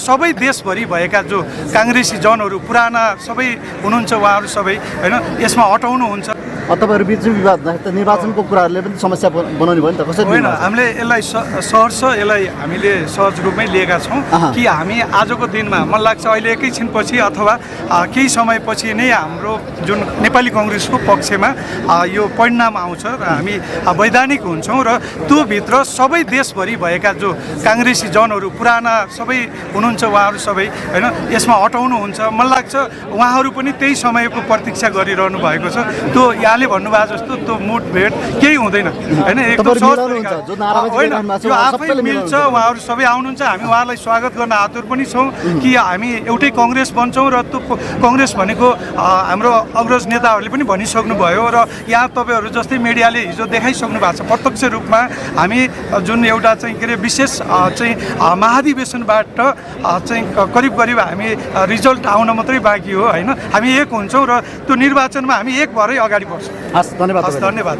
सबै देशभरि भएका जो काङ्ग्रेसी जनहरू पुराना सबै हुनुहुन्छ उहाँहरू सबै होइन यसमा हटाउनुहुन्छ। तपाईँहरू बिच विवाद निर्वाचनको कुराहरूले पनि समस्या बनाउने भयो नि त कसरी? होइन, हामीले यसलाई सहर्ष यसलाई हामीले सहज रूपमै लिएका छौँ कि हामी आजको दिनमा मलाई लाग्छ अहिले एकैछिनपछि अथवा केही समयपछि नै हाम्रो जुन नेपाली कङ्ग्रेसको पक्षमा यो परिणाम आउँछ र हामी वैधानिक हुन्छौँ र त्योभित्र सबै देशभरि भएका जो काङ्ग्रेसी जनहरू पुराना सबै हुनुहुन्छ उहाँहरू सबै होइन यसमा हटाउनुहुन्छ। मलाई लाग्छ उहाँहरू पनि त्यही समयको प्रतीक्षा गरिरहनु भएको छ। त्यो यहाँले भन्नुभएको जस्तो त्यो मुठभेड केही हुँदैन होइन, एकदम सहज होइन, यो आफै मिल्छ। उहाँहरू सबै आउनुहुन्छ, हामी उहाँलाई स्वागत गर्न आतुर पनि छौँ कि हामी एउटै कङ्ग्रेस बन्छौँ र त्यो कङ्ग्रेस भनेको हाम्रो अग्रज नेताहरूले पनि भनिसक्नुभयो र यहाँ तपाईँहरू जस्तै मिडियाले हिजो देखाइसक्नु भएको छ प्रत्यक्ष रूपमा। हामी जुन एउटा चाहिँ के अरे विशेष चाहिँ महाधिवेशनबाट चाहिँ करिब करिब हामी रिजल्ट आउन मात्रै बाँकी हो होइन, हामी एक हुन्छौँ र त्यो निर्वाचनमा हामी एक भएरै अगाडि बढ्छौँ। हस्, धन्यवाद। धन्यवाद।